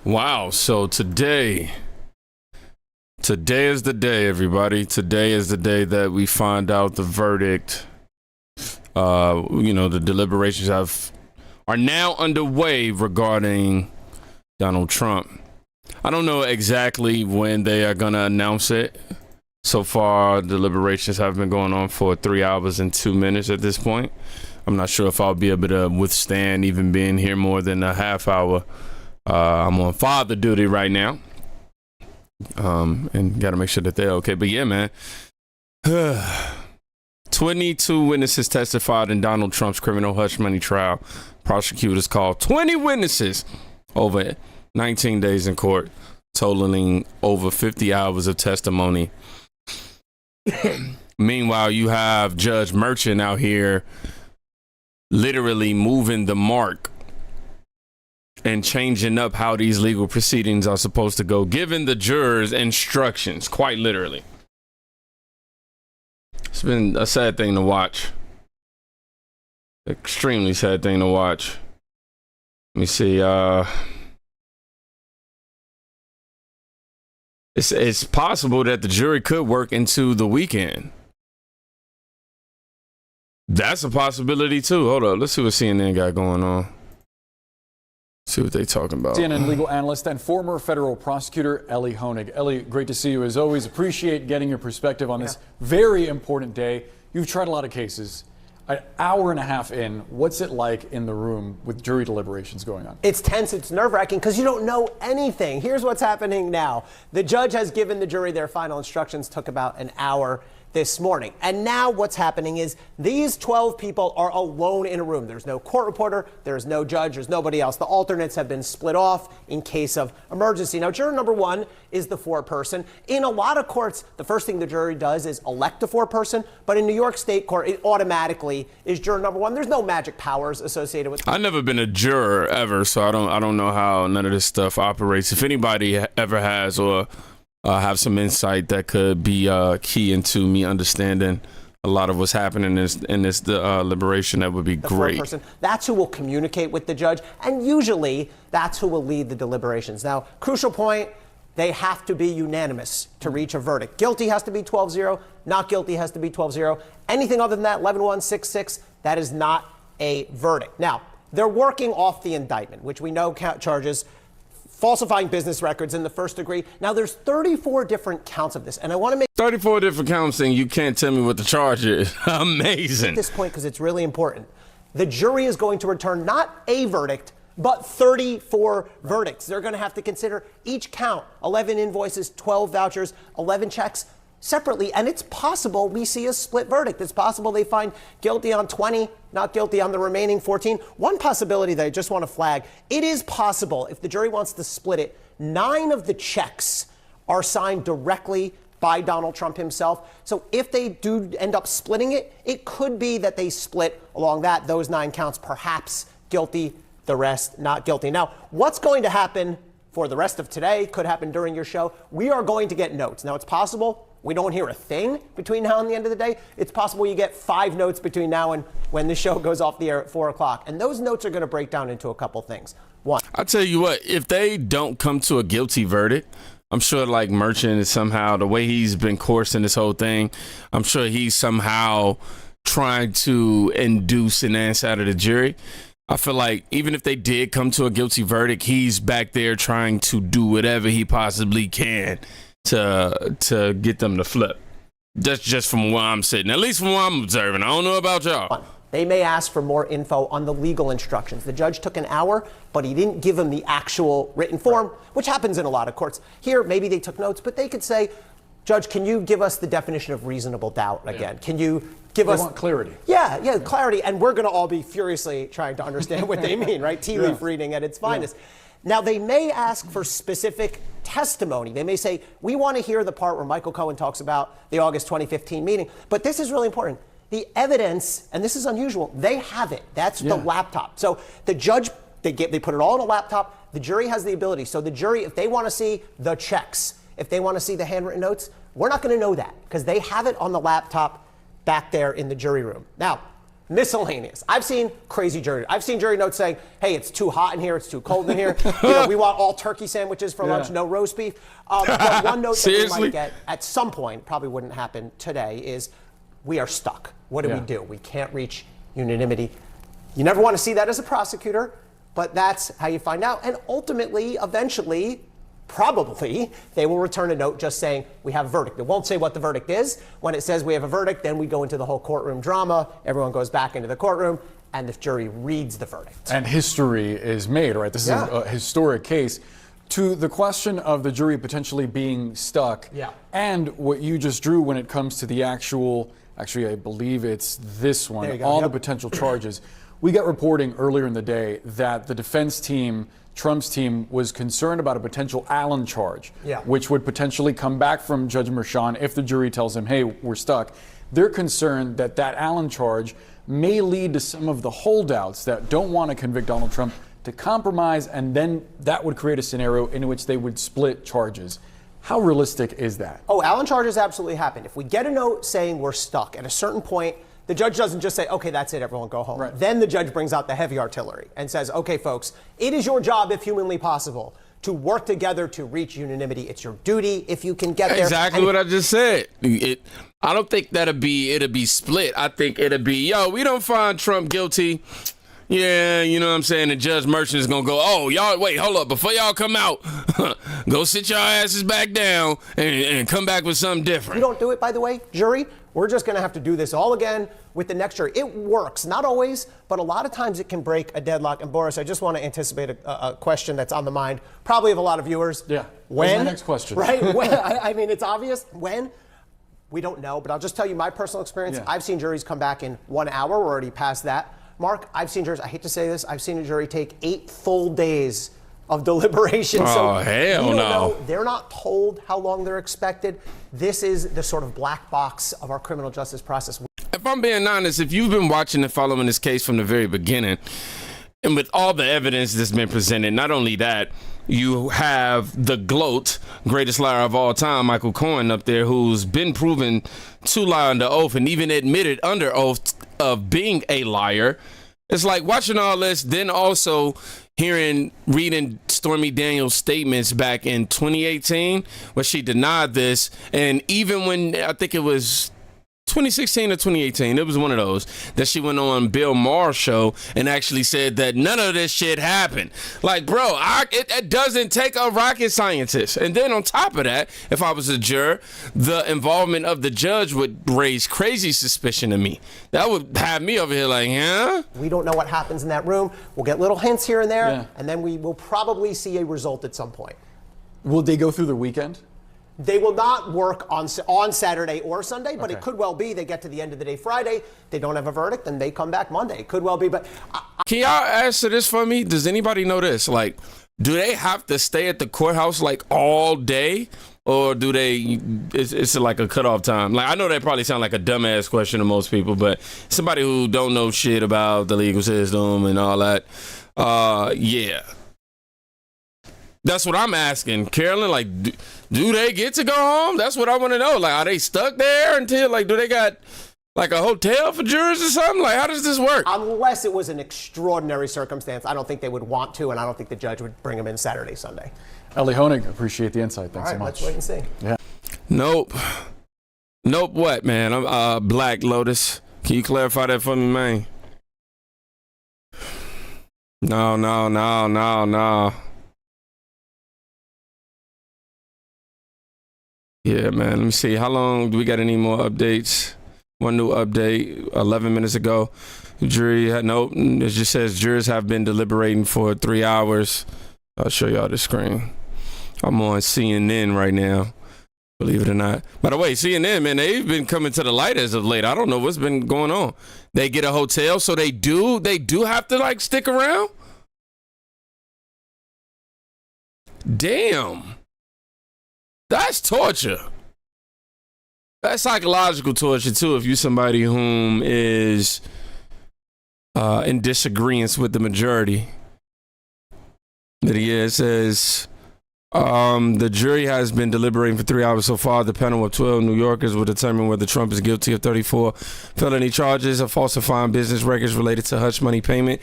Wow, so today is the day, everybody. Today is the day that we find out the verdict. The deliberations are now underway regarding Donald Trump. I don't know exactly when they are going to announce it. So far, deliberations have been going on for 3 hours and 2 minutes at this point. I'm not sure if I'll be able to withstand even being here more than a half hour. I'm on father duty right now. And got to make sure that they're okay. But yeah, man. 22 witnesses testified in Donald Trump's criminal hush money trial. Prosecutors called 20 witnesses over 19 days in court, totaling over 50 hours of testimony. Meanwhile, you have Judge Merchant out here literally moving the mark and changing up how these legal proceedings are supposed to go, giving the jurors instructions, quite literally. It's been a sad thing to watch. Extremely sad thing to watch. Let me see. It's possible that the jury could work into the weekend. That's a possibility too. Hold up. Let's see what CNN got going on. See what they talking about. CNN legal analyst and former federal prosecutor Ellie Honig. Ellie, great to see you as always. Appreciate getting your perspective on this very important day. You've tried a lot of cases. An hour and a half in, what's it like in the room with jury deliberations going on? It's tense, it's nerve-wracking because you don't know anything. Here's what's happening now. The judge has given the jury their final instructions, took about an hour this morning. And now what's happening is these 12 people are alone in a room. There's no court reporter, there's no judge, there's nobody else. The alternates have been split off in case of emergency. Now, juror number one is the foreperson. In a lot of courts, the first thing the jury does is elect a foreperson, but in New York State Court, it automatically is juror number one. There's no magic powers associated with it. I've never been a juror ever, so I don't know how none of this stuff operates. If anybody ever has or have some insight that could be key into me understanding a lot of what's happening in this deliberation, that would be great. Person, that's who will communicate with the judge, and usually that's who will lead the deliberations. Now, crucial point, they have to be unanimous to reach a verdict. Guilty has to be 12-0, not guilty has to be 12-0. Anything other than that, 11-1, 6-6, that is not a verdict. Now, they're working off the indictment, which we know charges falsifying business records in the first degree. Now, there's 34 different counts of this, and I want to make 34 different counts, and you can't tell me what the charge is. Amazing. At this point, because it's really important, the jury is going to return not a verdict, but 34 verdicts. They're going to have to consider each count, 11 invoices, 12 vouchers, 11 checks separately, and it's possible we see a split verdict. It's possible they find guilty on 20, not guilty on the remaining 14. One possibility that I just want to flag, it is possible, if the jury wants to split it, 9 of the checks are signed directly by Donald Trump himself. So if they do end up splitting it, it could be that they split along those 9 counts, perhaps guilty, the rest not guilty. Now, what's going to happen for the rest of today, could happen during your show, we are going to get notes. Now, it's possible we don't hear a thing between now and the end of the day. It's possible you get 5 notes between now and when the show goes off the air at 4 o'clock. And those notes are going to break down into a couple things. One, I'll tell you what, if they don't come to a guilty verdict, I'm sure like Merchant is somehow, the way he's been coursing this whole thing, I'm sure he's somehow trying to induce an answer out of the jury. I feel like even if they did come to a guilty verdict, he's back there trying to do whatever he possibly can to get them to flip. That's just from where I'm sitting, at least from what I'm observing. I don't know about y'all. they may ask for more info on the legal instructions. The judge took an hour, but he didn't give them the actual written form, which happens in a lot of courts. Here, maybe they took notes, but they could say, Judge, can you give us the definition of reasonable doubt again? Can you give us... They want clarity. Yeah, clarity. And we're going to all be furiously trying to understand what they mean, right? Tea leaf reading at its finest. Now, they may ask for specific testimony. They may say, we want to hear the part where Michael Cohen talks about the August 2015 meeting. But this is really important. The evidence, and this is unusual, they have it. That's the laptop. So the judge, they put it all in a laptop. The jury has the ability. So the jury, if they want to see the checks, if they want to see the handwritten notes, we're not going to know that because they have it on the laptop back there in the jury room. Now, Miscellaneous. I've seen crazy jury. I've seen jury notes saying, hey, it's too hot in here, it's too cold in here. We want all turkey sandwiches for lunch, no roast beef. But one note that we might get at some point, probably wouldn't happen today, is we are stuck. What do we do? We can't reach unanimity. You never want to see that as a prosecutor, but that's how you find out. And ultimately, eventually, probably, they will return a note just saying we have a verdict. It won't say what the verdict is. When it says we have a verdict, then we go into the whole courtroom drama. Everyone goes back into the courtroom, and the jury reads the verdict. And history is made, right? This is a historic case. To the question of the jury potentially being stuck, and what you just drew when it comes to the actually, I believe it's this one, all the potential charges. We got reporting earlier in the day that the defense team, Trump's team, was concerned about a potential Allen charge, which would potentially come back from Judge Merchan if the jury tells him, hey, we're stuck. They're concerned that that Allen charge may lead to some of the holdouts that don't want to convict Donald Trump to compromise, and then that would create a scenario in which they would split charges. How realistic is that? Oh, Allen charges absolutely happen. If we get a note saying we're stuck, at a certain point, the judge doesn't just say, okay, that's it, everyone go home. Right. Then the judge brings out the heavy artillery and says, okay, folks, it is your job, if humanly possible, to work together to reach unanimity. It's your duty if you can get there. Exactly what I just said. I don't think it'll be split. I think it'll be, we don't find Trump guilty. Yeah, you know what I'm saying? The Judge Merchan is going to go, oh, y'all, wait, hold up. Before y'all come out, go sit your asses back down and come back with something different. You don't do it, by the way, jury. We're just going to have to do this all again with the next jury. It works. Not always, but a lot of times it can break a deadlock. And Boris, I just want to anticipate a question that's on the mind, probably of a lot of viewers. Yeah. When? What's my next question? Right? When? I mean, it's obvious. When? We don't know, but I'll just tell you my personal experience. Yeah. I've seen juries come back in 1 hour. We're already past that. Mark, I've seen juries, I hate to say this, I've seen a jury take 8 full days of deliberation. Oh, hell no. Know, they're not told how long they're expected. This is the sort of black box of our criminal justice process. If I'm being honest, if you've been watching and following this case from the very beginning, and with all the evidence that's been presented, not only that, you have the GLOAT, greatest liar of all time, Michael Cohen, up there, who's been proven to lie under oath and even admitted under oath of being a liar. It's like watching all this, then also reading Stormy Daniels' statements back in 2018, where she denied this. And even when, I think it was 2016 or 2018, it was one of those, that she went on Bill Maher's show and actually said that none of this shit happened. Like, bro, it doesn't take a rocket scientist. And then on top of that, if I was a juror, the involvement of the judge would raise crazy suspicion to me. That would have me over here like, huh? We don't know what happens in that room. We'll get little hints here and there, and then we will probably see a result at some point. Will they go through the weekend? They will not work on Saturday or Sunday, but it could well be they get to the end of the day Friday, they don't have a verdict, and they come back Monday. It could well be, but... Can y'all answer this for me? Does anybody know this? Like, do they have to stay at the courthouse, like, all day? Or do they, it's like a cutoff time? Like, I know that probably sound like a dumbass question to most people, but somebody who don't know shit about the legal system and all that, yeah. That's what I'm asking, Carolyn. Like, do they get to go home? That's what I want to know. Like, are they stuck there until, like, do they got, like, a hotel for jurors or something? Like, how does this work? Unless it was an extraordinary circumstance, I don't think they would want to, and I don't think the judge would bring them in Saturday, Sunday. Ellie Honig, appreciate the insight. Thanks so much. Let's wait and see. Yeah. Nope. What, man? I'm Black Lotus. Can you clarify that for me, man? No. Yeah, man. Let me see. How long do we got? Any more updates? One new update 11 minutes ago. Jury had it just says jurors have been deliberating for 3 hours. I'll show y'all the screen. I'm on CNN right now, believe it or not. By the way, CNN, man, they've been coming to the light as of late. I don't know what's been going on. They get a hotel, so they do have to, like, stick around? Damn. That's torture. That's psychological torture, too, if you're somebody whom is in disagreement with the majority. But yeah, it says The jury has been deliberating for 3 hours so far. The panel of 12 New Yorkers will determine whether Trump is guilty of 34 felony charges of falsifying business records related to hush money payment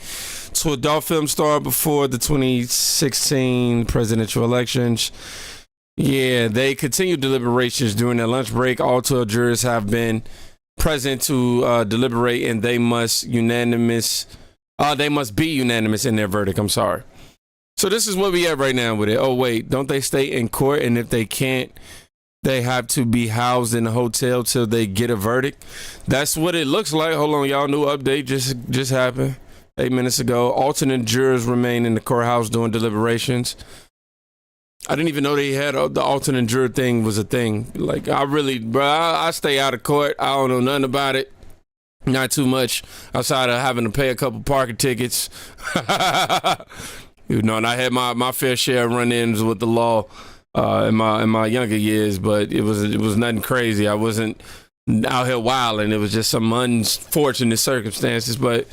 to adult film star before the 2016 presidential elections. Yeah, they continue deliberations during their lunch break. All 12 jurors have been present to deliberate, and they must be unanimous in their verdict. I'm sorry. So this is where we at right now with it. Oh, wait, don't they stay in court? And if they can't, they have to be housed in a hotel till they get a verdict. That's what it looks like. Hold on, y'all. New update just happened 8 minutes ago. Alternate jurors remain in the courthouse doing deliberations. I didn't even know they had the alternate juror thing was a thing. Like, I stay out of court. I don't know nothing about it. Not too much outside of having to pay a couple parking tickets. You know, and I had my fair share of run-ins with the law in my younger years, but it was nothing crazy. I wasn't out here wilding. It was just some unfortunate circumstances. But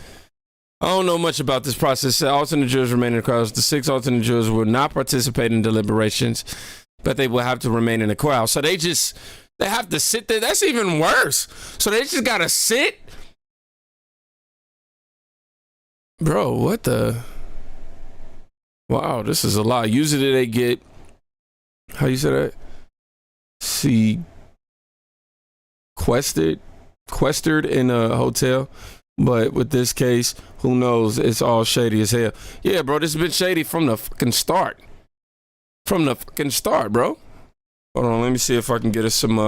I don't know much about this process. Alternate jurors remain in the courthouse. The 6 alternate jurors will not participate in deliberations, but they will have to remain in the courthouse. So they have to sit there. That's even worse. So they just gotta sit. Bro, what the? Wow, this is a lot. Usually they get, how you say that? Sequestered in a hotel. But with this case, who knows? It's all shady as hell. Yeah, bro, this has been shady from the fucking start. From the fucking start, bro. Hold on, let me see if I can get us some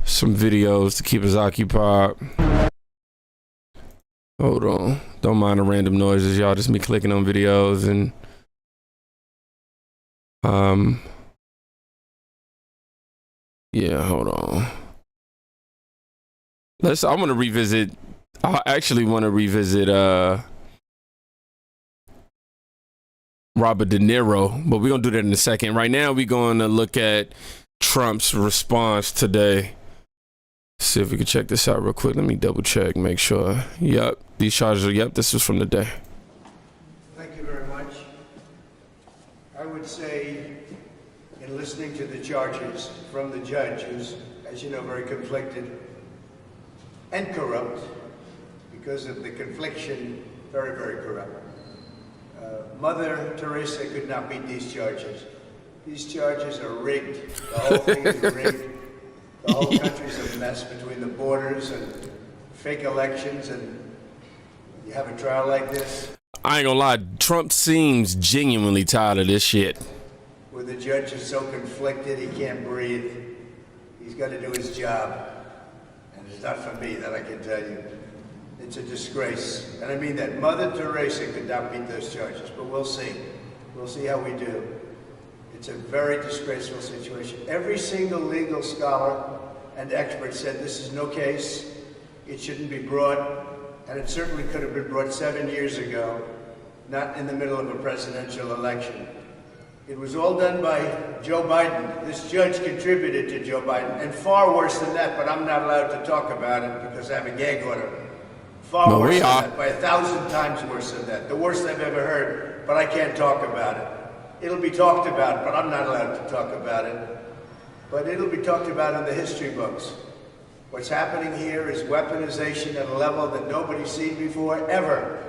videos to keep us occupied. Hold on. Don't mind the random noises, y'all. Just me clicking on videos and yeah, hold on. I actually want to revisit Robert De Niro, but we're gonna do that in a second. Right now we're going to look at Trump's response today. See if we can check this out real quick. Let me double check, make sure. Yep, these charges are, this was from the day. Thank you very much. I would say, in listening to the charges from the judge, who's, as you know, very conflicted and corrupt, because of the confliction, very, very corrupt. Mother Teresa could not beat these charges. These charges are rigged. The whole thing is rigged. The whole country's a mess between the borders and fake elections, and you have a trial like this. I ain't gonna lie, Trump seems genuinely tired of this shit. Where the judge is so conflicted he can't breathe. He's got to do his job. And it's not for me, that I can tell you. It's a disgrace. And I mean that. Mother Teresa could not beat those charges, but we'll see. We'll see how we do. It's a very disgraceful situation. Every single legal scholar and expert said this is no case. It shouldn't be brought, and it certainly could have been brought 7 years ago, not in the middle of a presidential election. It was all done by Joe Biden. This judge contributed to Joe Biden, and far worse than that, but I'm not allowed to talk about it because I have a gag order. Far worse than that, by 1,000 times worse than that. The worst I've ever heard, but I can't talk about it. It'll be talked about, but I'm not allowed to talk about it. But it'll be talked about in the history books. What's happening here is weaponization at a level that nobody's seen before, ever.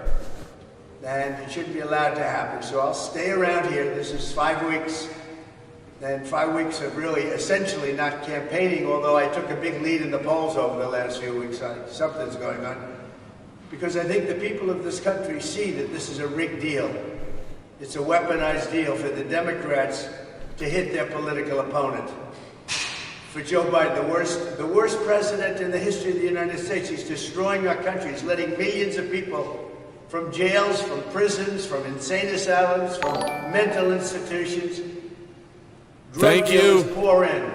And it shouldn't be allowed to happen. So I'll stay around here. This is 5 weeks. And 5 weeks of really essentially not campaigning, although I took a big lead in the polls over the last few weeks. Something's going on. Because I think the people of this country see that this is a rigged deal. It's a weaponized deal for the Democrats to hit their political opponent. For Joe Biden, the worst president in the history of the United States. He's destroying our country. He's letting millions of people from jails, from prisons, from insane asylums, from mental institutions. Thank you. Pour in.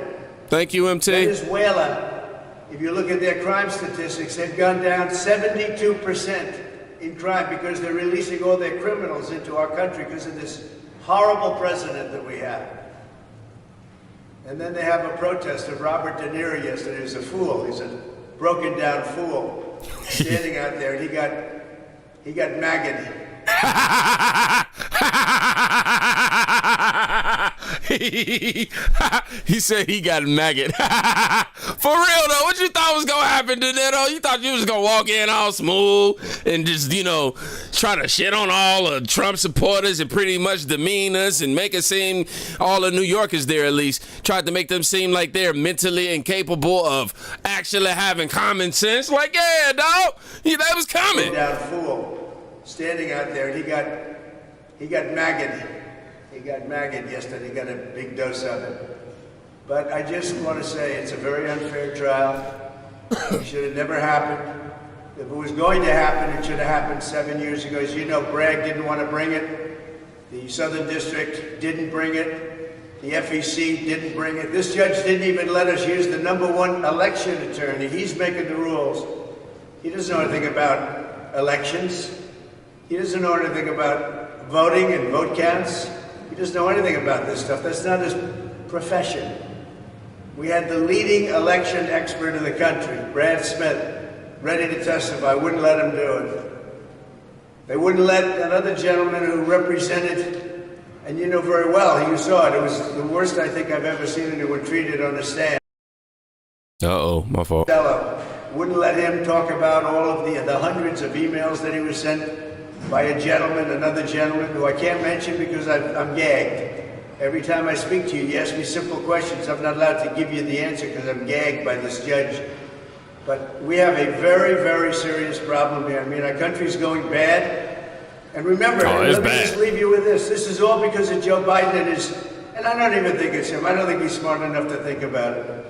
Thank you, MT. Venezuela, if you look at their crime statistics, they've gone down 72% in crime because they're releasing all their criminals into our country because of this horrible president that we have. And then they have a protest of Robert De Niro yesterday. He's a fool. He's a broken down fool standing out there, and he got maggoted. He said he got maggot. For real though, what you thought was gonna happen to Niro? You thought you was gonna walk in all smooth and just, try to shit on all of Trump supporters and pretty much demean us and make it seem, all the New Yorkers there at least, tried to make them seem like they're mentally incapable of actually having common sense. Like, yeah, dog, that was coming. Down fool, standing out there, and he got maggot. He got maggot yesterday. He got a big dose of it. But I just want to say it's a very unfair trial. It should have never happened. If it was going to happen, it should have happened 7 years ago. As you know, Bragg didn't want to bring it. The Southern District didn't bring it. The FEC didn't bring it. This judge didn't even let us use the #1 election attorney. He's making the rules. He doesn't know anything about elections. He doesn't know anything about voting and vote counts. He doesn't know anything about this stuff. That's not his profession. We had the leading election expert in the country, Brad Smith, ready to testify. Wouldn't let him do it. They wouldn't let another gentleman who represented, and you know very well, you saw it. It was the worst I think I've ever seen anyone treated on the stand. Uh-oh, my fault. Wouldn't let him talk about all of the hundreds of emails that he was sent by a gentleman, another gentleman, who I can't mention because I'm gagged. Every time I speak to you, you ask me simple questions. I'm not allowed to give you the answer because I'm gagged by this judge. But we have a very, very serious problem here. I mean, our country's going bad. And remember, let me just leave you with this. This is all because of Joe Biden and I don't even think it's him. I don't think he's smart enough to think about it.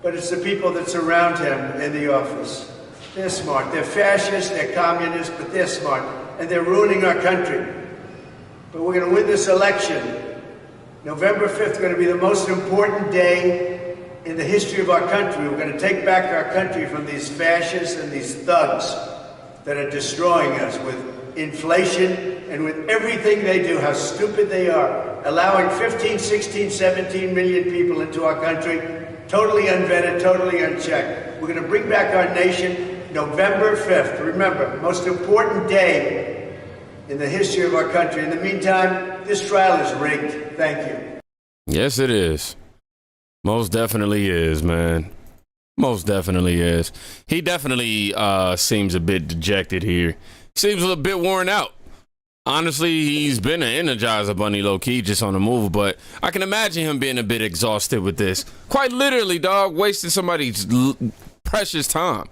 But it's the people that surround him in the office. They're smart. They're fascists, they're communists, but they're smart. And they're ruining our country. But we're going to win this election. November 5th is going to be the most important day in the history of our country. We're going to take back our country from these fascists and these thugs that are destroying us with inflation and with everything they do, how stupid they are, allowing 15, 16, 17 million people into our country, totally unvetted, totally unchecked. We're going to bring back our nation November 5th. Remember, most important day in the history of our country. In the meantime, this trial is rigged. Thank you. Yes, it is. Most definitely is, man. Most definitely is. He definitely seems a bit dejected here. Seems a little bit worn out. Honestly, he's been an Energizer Bunny low-key, just on the move, but I can imagine him being a bit exhausted with this. Quite literally, dog, wasting somebody's precious time.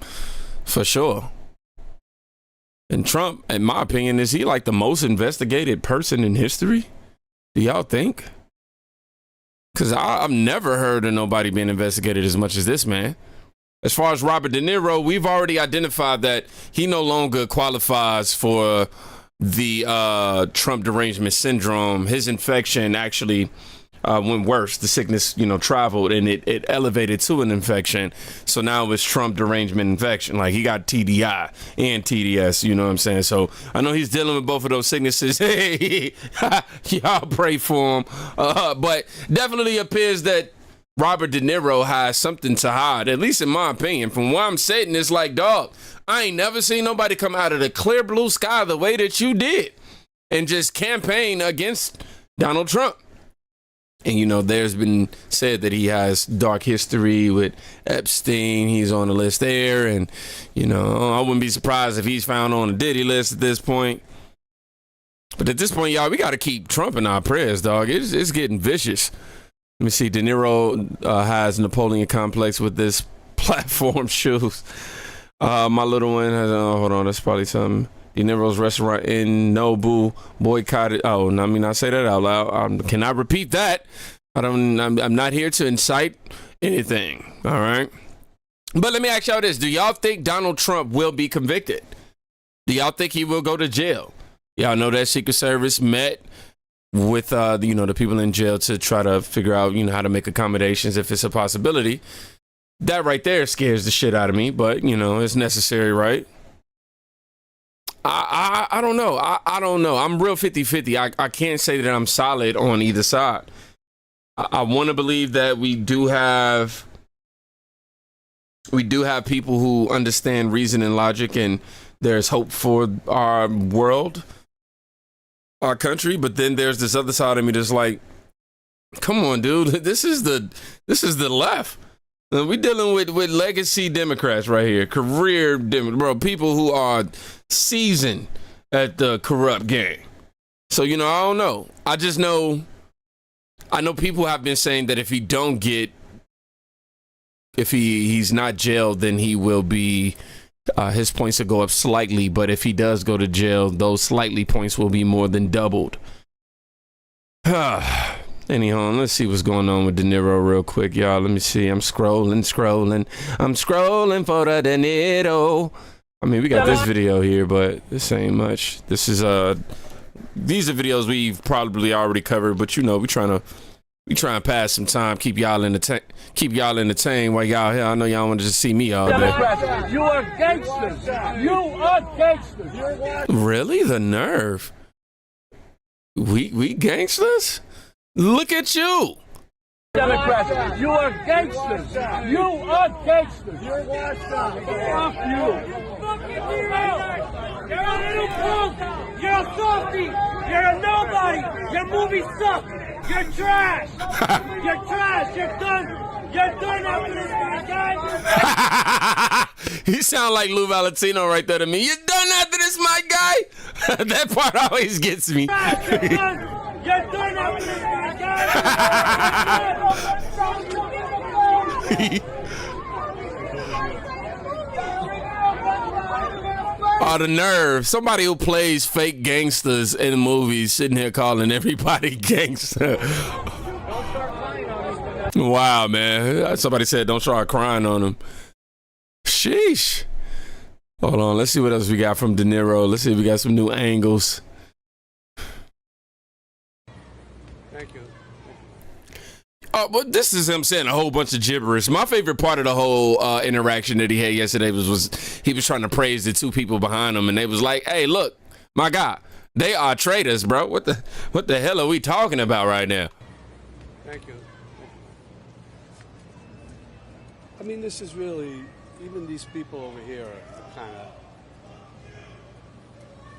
For sure. And Trump, in my opinion, is he like the most investigated person in history? Do y'all think? Because I've never heard of nobody being investigated as much as this man. As far as Robert De Niro, we've already identified that he no longer qualifies for the Trump derangement syndrome. His infection actually went worse. The sickness, traveled and it elevated to an infection. So now it's Trump derangement infection. Like he got TDI and TDS, you know what I'm saying? So I know he's dealing with both of those sicknesses. Hey, y'all pray for him. But definitely appears that Robert De Niro has something to hide, at least in my opinion. From where I'm sitting, it's like, dog, I ain't never seen nobody come out of the clear blue sky the way that you did and just campaign against Donald Trump. And, there's been said that he has dark history with Epstein. He's on the list there. And, I wouldn't be surprised if he's found on a Diddy list at this point. But at this point, y'all, we got to keep Trump in our prayers, dog. It's getting vicious. Let me see. De Niro has Napoleon complex with this platform shoes. My little one has, hold on, that's probably something. De Niro's restaurant in Nobu boycotted. Oh, I mean, I say that out loud. Can I repeat that? I'm not here to incite anything. All right. But let me ask y'all this. Do y'all think Donald Trump will be convicted? Do y'all think he will go to jail? Y'all know that Secret Service met with, the people in jail to try to figure out, how to make accommodations if it's a possibility. That right there scares the shit out of me, but, it's necessary, right? I don't know. I don't know. I'm real 50-50. I can't say that I'm solid on either side. I want to believe that we do have people who understand reason and logic, and there's hope for our world, our country. But then there's this other side of me that's like, Come on, dude. This is the left. We dealing with legacy Democrats right here, career bro, people who are seasoned at the corrupt game. So I don't know. I just know. I know people have been saying that if he's not jailed, then he will be. His points will go up slightly, but if he does go to jail, those slightly points will be more than doubled. Anyhow, let's see what's going on with De Niro real quick, y'all. Let me see. I'm scrolling. I'm scrolling for the De Niro. I mean, we got this video here, but this ain't much. This is these are videos we've probably already covered, but we trying to pass some time, keep y'all entertained while y'all here. I know y'all want to just see me all day. You are gangsters. You are gangsters. Really? The nerve. We gangsters? Look at you. Democrats, you are gangsters. You are gangsters. You're washed up. Fuck you. You're a little punk. You're a softie. You're a nobody. Your movies suck. You're trash. You're trash. You're done. You're done after this, my guy. He sound like Lou Valentino right there to me. You're done after this, my guy. That part always gets me. You're done. You're done after this, my guy. Oh, the nerve. Somebody who plays fake gangsters in movies sitting here calling everybody gangster. Wow, man. Somebody said don't start crying on him. Sheesh. Hold on. Let's see what else we got from De Niro. Let's see if we got some new angles. Thank you. But this is him saying a whole bunch of gibberish. My favorite part of the whole interaction that he had yesterday was he was trying to praise the two people behind him, and they was like, "Hey, look, my God, they are traitors, bro. What the hell are we talking about right now?" Thank you. I mean, this is really, even these people over here are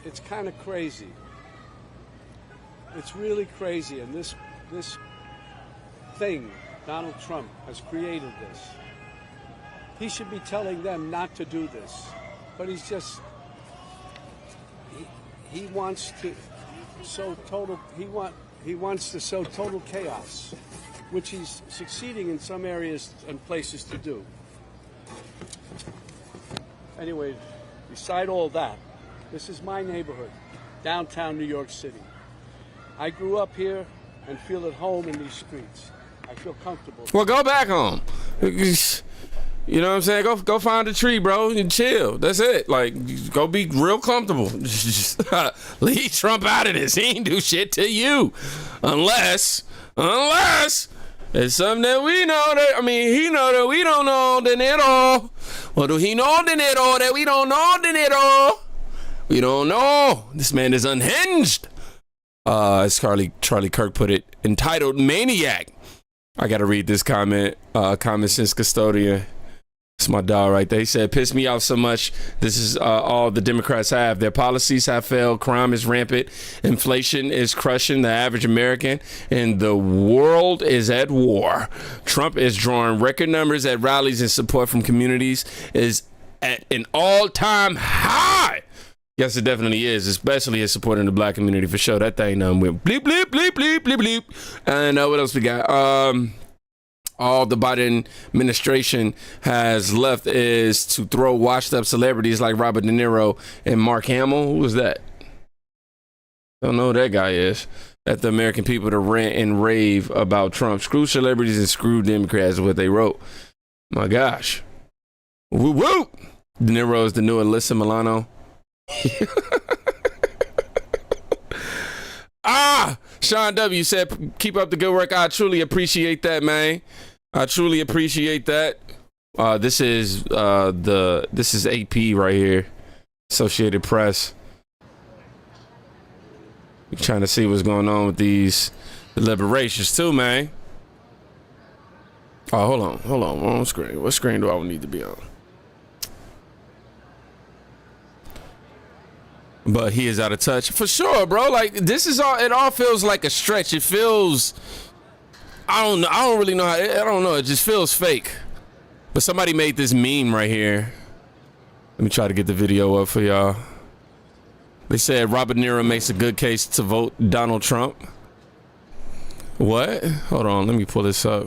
it's kind of crazy. It's really crazy, and this thing, Donald Trump has created this. He should be telling them not to do this, but he's just, he wants to sow total, he wants to sow total chaos, which he's succeeding in some areas and places to do. Anyway, beside all that, this is my neighborhood, downtown New York City. I grew up here and feel at home in these streets. I feel comfortable. Well, go back home. You know what I'm saying? Go find a tree, bro, and chill. That's it. Like, go be real comfortable. Just leave Trump out of this. He ain't do shit to you. Unless it's something that we know that, I mean, he know that we don't know De Niro. Well, do he know De Niro that we don't know De Niro? We don't know. This man is unhinged. As Charlie Kirk put it, entitled Maniac. I got to read this comment. Common Sense Custodian. It's my dog right there. He said, piss me off so much. This is all the Democrats have. Their policies have failed. Crime is rampant. Inflation is crushing the average American. And the world is at war. Trump is drawing record numbers at rallies and support from communities is at an all-time high. Yes, it definitely is, especially his support in the black community for sure. That thing went bleep, bleep, bleep, bleep, bleep, bleep. And what else we got? All the Biden administration has left is to throw washed up celebrities like Robert De Niro and Mark Hamill. Who was that? Don't know who that guy is. At the American people to rant and rave about Trump. Screw celebrities and screw Democrats is what they wrote. My gosh. Woo woo. De Niro is the new Alyssa Milano. Sean W said, keep up the good work. I truly appreciate that, man. I truly appreciate that. This is AP right here, Associated Press. We're trying to see what's going on with these deliberations too, man. Oh, hold on. Wrong screen. What screen do I need to be on? But he is out of touch for sure, bro. Like, this is all, it all feels like a stretch. It feels I don't know. I don't really know how. I don't know. It just feels fake. But somebody made this meme right here. Let me try to get the video up for y'all. They said Robert Niro makes a good case to vote Donald Trump. What? Hold on. Let me pull this up.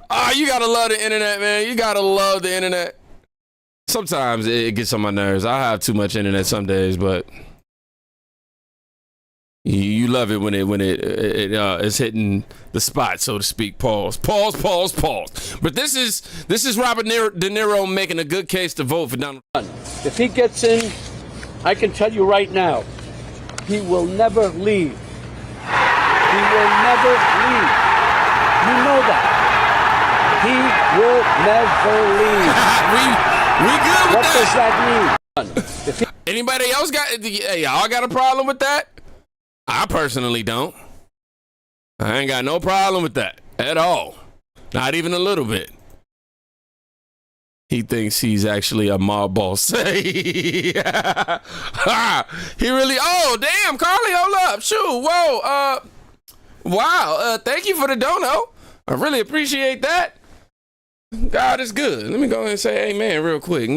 Ah, you gotta love the internet, man. You gotta love the internet. Sometimes it gets on my nerves. I have too much internet some days, but you love it when it is hitting the spot, so to speak. Pause. But this is Robert De Niro making a good case to vote for Donald Trump. If he gets in, I can tell you right now, he will never leave. He will never leave. You know that. He will never leave. we good with what that? does that mean? Anybody else y'all got a problem with that? I personally don't. I ain't got no problem with that at all. Not even a little bit. He thinks he's actually a mob boss. He really, oh, damn, Carly, hold up. Shoot, whoa, wow, thank you for the dono. I really appreciate that. God is good. Let me go ahead and say amen real quick.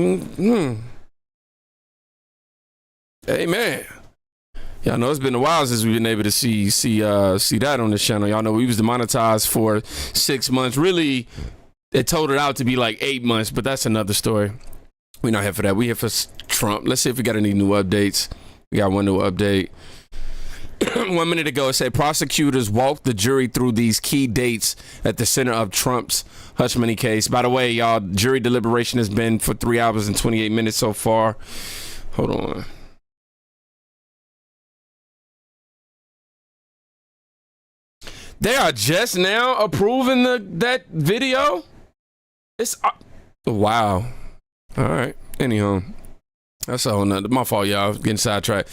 Amen. Y'all know it's been a while since we've been able to see that on this channel. Y'all know we was demonetized for 6 months. Really, it totaled out to be like 8 months, but that's another story. We're not here for that. We're here for Trump. Let's see if we got any new updates. We got one new update. 1 minute ago, it said prosecutors walked the jury through these key dates at the center of Trump's hush money case. By the way, y'all, jury deliberation has been for 3 hours and 28 minutes so far. Hold on. They are just now approving that video? It's wow. All right. Anyhow, that's a whole nother. My fault, y'all. Getting sidetracked.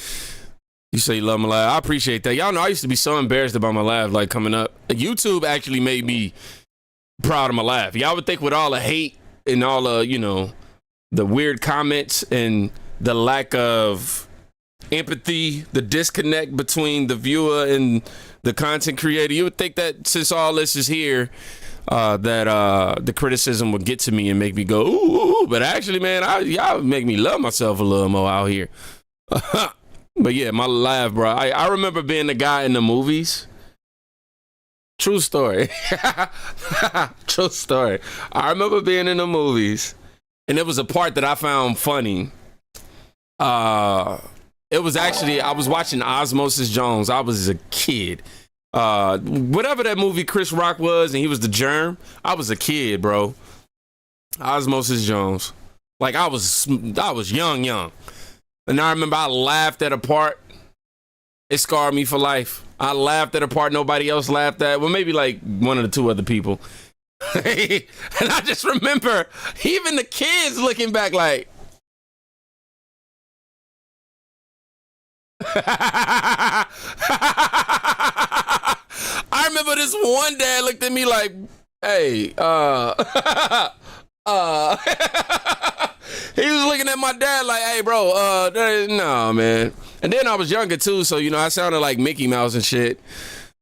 You say you love my laugh. I appreciate that. Y'all know I used to be so embarrassed about my laugh, like coming up. YouTube actually made me proud of my laugh. Y'all would think with all the hate and all the, the weird comments and the lack of empathy, the disconnect between the viewer and the content creator, you would think that since all this is here, that the criticism would get to me and make me go, ooh. But actually, man, y'all make me love myself a little more out here. But yeah, my laugh, bro. I remember being the guy in the movies. True story. True story. I remember being in the movies, and it was a part that I found funny. It was actually, I was watching Osmosis Jones. I was a kid. Whatever that movie Chris Rock was, and he was the germ. I was a kid, bro. Osmosis Jones. Like I was young. And I remember I laughed at a part. It scarred me for life. I laughed at a part nobody else laughed at. Well, maybe like one or the two other people. And I just remember even the kids looking back like, I remember this one dad looked at me like, hey, he was looking at my dad like, hey, bro, no, man. And then I was younger, too, so, I sounded like Mickey Mouse and shit.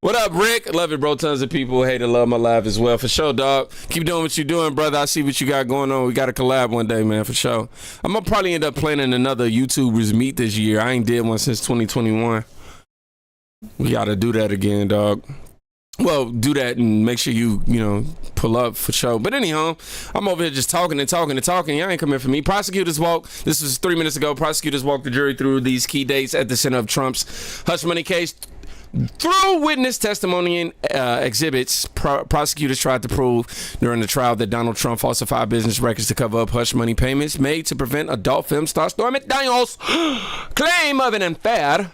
What up, Rick? Love it, bro. Tons of people hate to love my life as well. For sure, dog. Keep doing what you're doing, brother. I see what you got going on. We got to collab one day, man, for sure. I'm going to probably end up planning another YouTubers meet this year. I ain't did one since 2021. We got to do that again, dog. Well, do that and make sure you pull up for sure. But anyhow, I'm over here just talking. Y'all ain't coming for me. Prosecutors walk. This was 3 minutes ago. Prosecutors walked the jury through these key dates at the center of Trump's hush money case. Through witness testimony and exhibits, prosecutors tried to prove during the trial that Donald Trump falsified business records to cover up hush money payments made to prevent adult film star Stormy Daniels' claim of an affair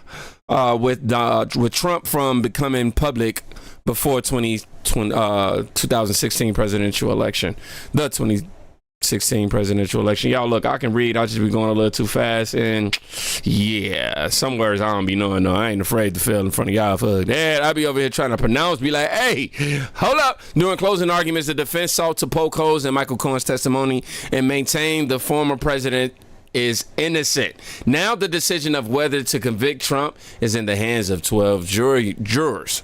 with Trump from becoming public before 2016 presidential election. The 2016 presidential election. Y'all, look, I can read. I'll just be going a little too fast. And yeah, some words I don't be knowing. No, I ain't afraid to fail in front of y'all. For that, I be over here trying to pronounce, be like, hey, hold up. During closing arguments, the defense sought to poke holes in Michael Cohen's testimony and maintain the former president is innocent. Now the decision of whether to convict Trump is in the hands of 12 jurors.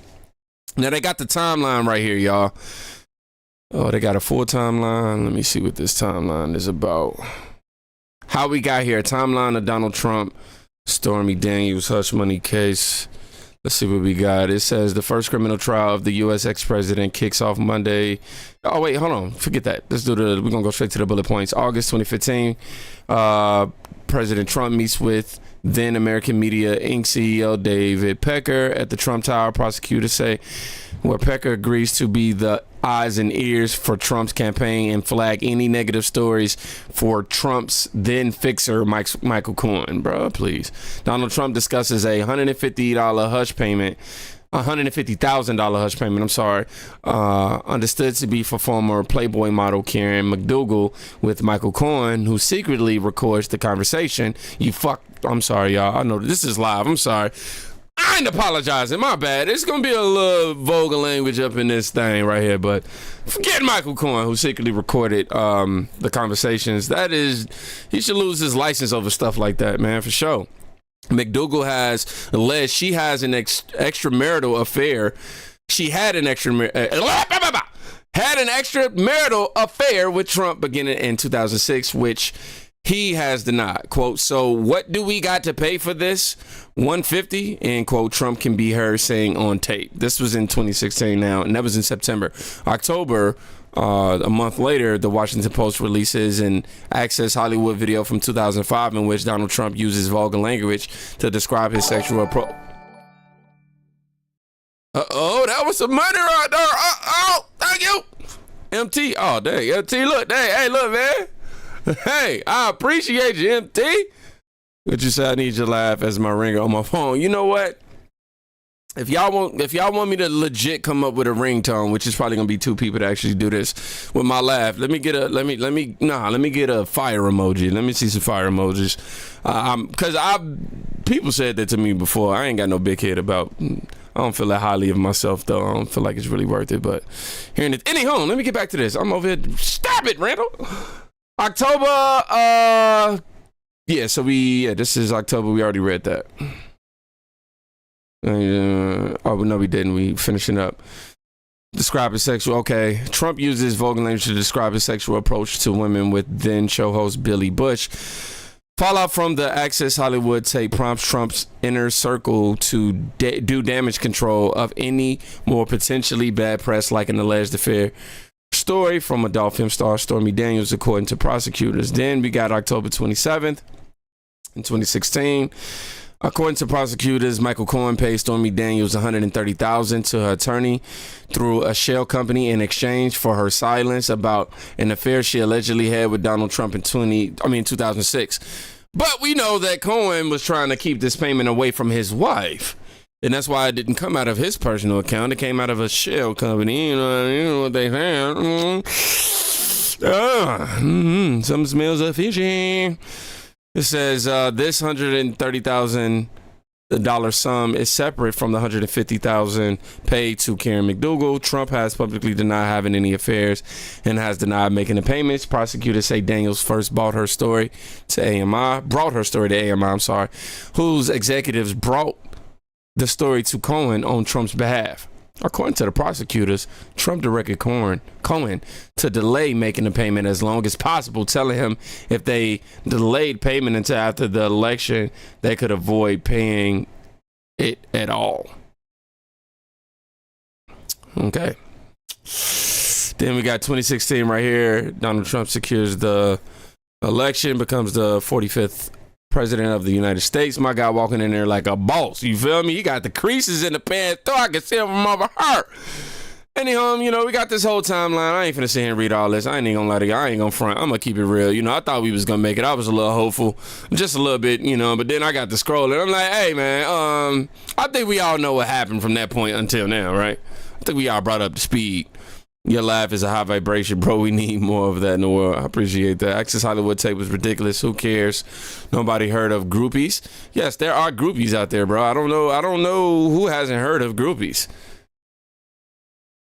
Now they got the timeline right here, y'all. Oh, they got a full timeline. Let me see what this timeline is about. How we got here. Timeline of Donald Trump, Stormy Daniels, hush money case. Let's see what we got. It says the first criminal trial of the U.S. ex-president kicks off Monday. Oh, wait, hold on. Forget that. We're going to go straight to the bullet points. August 2015, President Trump meets with then American Media Inc. CEO David Pecker at the Trump Tower. Prosecutors say where Pecker agrees to be the eyes and ears for Trump's campaign and flag any negative stories for Trump's then fixer Michael Cohen. Bro, please. Donald Trump discusses a $150 hush payment. $150,000 hush payment, I'm sorry, understood to be for former Playboy model Karen McDougal with Michael Cohen, who secretly records the conversation. I'm sorry, y'all. I know this is live. I'm sorry. I ain't apologizing. My bad. It's going to be a little vulgar language up in this thing right here, but forget Michael Cohen, who secretly recorded the conversations. That is, he should lose his license over stuff like that, man, for sure. McDougal has alleged she has an extramarital affair. She had an extramarital affair with Trump beginning in 2006, which he has denied. Quote, so what do we got to pay for this? $150, end quote. Trump can be heard saying on tape. This was in 2016 now, and that was in September. October, a month later, the Washington Post releases an Access Hollywood video from 2005 in which Donald Trump uses vulgar language to describe his sexual approach. That was some money right there. Thank you. MT. Oh, dang. MT, look. Dang. Hey, look, man. Hey, I appreciate you, MT. What you say? I need your laugh as my ringer on my phone. You know what? If y'all want me to legit come up with a ringtone, which is probably gonna be two people to actually do this with my laugh, let me get a fire emoji. Let me see some fire emojis. Cause people said that to me before. I ain't got no big head about. I don't feel that highly of myself though. I don't feel like it's really worth it. But hearing it, anyhow, let me get back to this. I'm over here. Stop it, Randall. October. This is October. We already read that. No, we didn't. We finishing up. Describe his sexual. Okay. Trump uses vulgar language to describe his sexual approach to women with then show host Billy Bush. Fallout from the Access Hollywood tape prompts Trump's inner circle to do damage control of any more potentially bad press like an alleged affair. Story from adult film star Stormy Daniels, according to prosecutors. Then we got October 27th in 2016. According to prosecutors, Michael Cohen paid Stormy Daniels $130,000 to her attorney through a shell company in exchange for her silence about an affair she allegedly had with Donald Trump in 2006. But we know that Cohen was trying to keep this payment away from his wife. And that's why it didn't come out of his personal account. It came out of a shell company. You know what they had. Some smells are fishy. It says this $130,000 sum is separate from the $150,000 paid to Karen McDougal. Trump has publicly denied having any affairs and has denied making the payments. Prosecutors say Daniels first brought her story to AMI, whose executives brought the story to Cohen on Trump's behalf. According to the prosecutors, Trump directed Cohen to delay making the payment as long as possible, telling him if they delayed payment until after the election, they could avoid paying it at all. Okay. Then we got 2016 right here. Donald Trump secures the election, becomes the 45th president of the United States. My guy walking in there like a boss. You feel me? He got the creases in the pants. Though I can see him from over her. Anyhow, we got this whole timeline. I ain't finna sit here and read all this. I ain't gonna lie to you. I ain't gonna front. I'm gonna keep it real. I thought we was gonna make it. I was a little hopeful. Just a little bit, but then I got to scrolling. I'm like, hey, man, I think we all know what happened from that point until now, right? I think we all brought up to speed. Your laugh is a high vibration, bro. We need more of that in the world. I appreciate that. Access Hollywood tape was ridiculous. Who cares? Nobody heard of groupies. Yes, there are groupies out there, bro. I don't know who hasn't heard of groupies.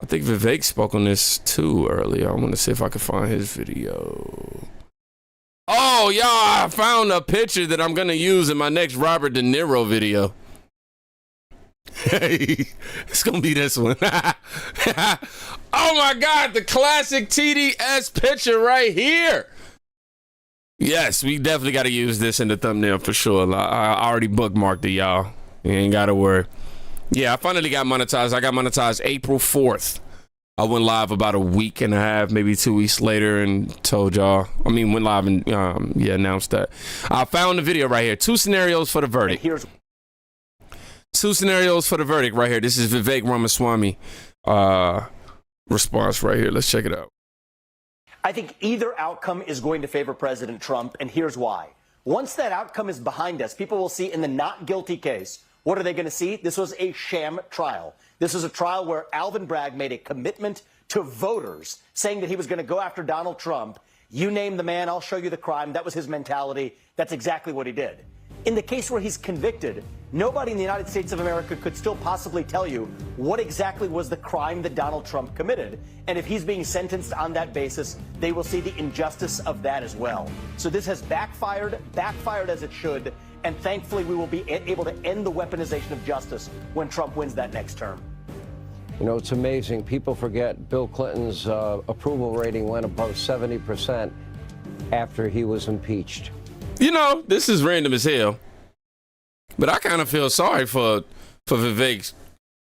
I think Vivek spoke on this too earlier. I want to see if I can find his video. Oh, y'all, I found a picture that I'm going to use in my next Robert De Niro video. Hey, it's going to be this one. Oh, my God, the classic TDS picture right here. Yes, we definitely got to use this in the thumbnail for sure. I already bookmarked it, y'all. You ain't got to worry. Yeah, I finally got monetized. I got monetized April 4th. I went live about a week and a half, maybe 2 weeks later, and told y'all. I mean, went live and announced that. I found the video right here. 2 scenarios for the verdict. Here's 2 scenarios for the verdict right here. This is Vivek Ramaswamy response right here. Let's check it out. I think either outcome is going to favor President Trump, and here's why. Once that outcome is behind us, people will see in the not guilty case, what are they going to see? This was a sham trial. This is a trial where Alvin Bragg made a commitment to voters saying that he was going to go after Donald Trump. You name the man, I'll show you the crime. That was his mentality. That's exactly what he did. In the case where he's convicted, nobody in the United States of America could still possibly tell you what exactly was the crime that Donald Trump committed. And if he's being sentenced on that basis, they will see the injustice of that as well. So this has backfired as it should. And thankfully, we will be able to end the weaponization of justice when Trump wins that next term. You know, it's amazing. People forget Bill Clinton's approval rating went above 70% after he was impeached. You know, this is random as hell, but I kind of feel sorry for Vivek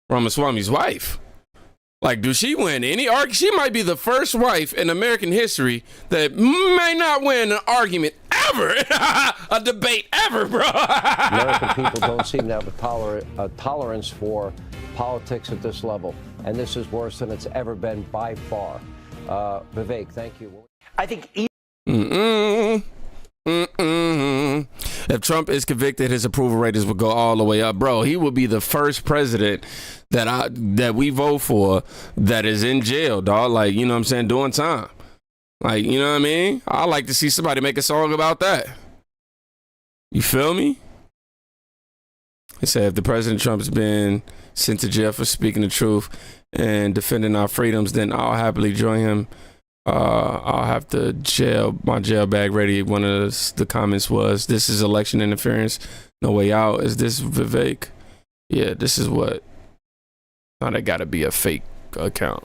Ramaswamy's wife. Like, do she win any argument? She might be the first wife in American history that may not win an argument ever, a debate ever, bro. American people don't seem to have a tolerance for politics at this level, and this is worse than it's ever been by far. Vivek, thank you. I think If Trump is convicted, his approval ratings will go all the way up, bro. He will be the first president that we vote for that is in jail, dog. Like, you know what I'm saying, doing time. Like, you know what I mean? I like to see somebody make a song about that. You feel me? He said, if the President Trump's been sent to jail for speaking the truth and defending our freedoms, then I'll happily join him. I'll have my jail bag ready. One of the comments was, this is election interference. No way out. Is this Vivek? Yeah, this is what. Now that gotta be a fake account.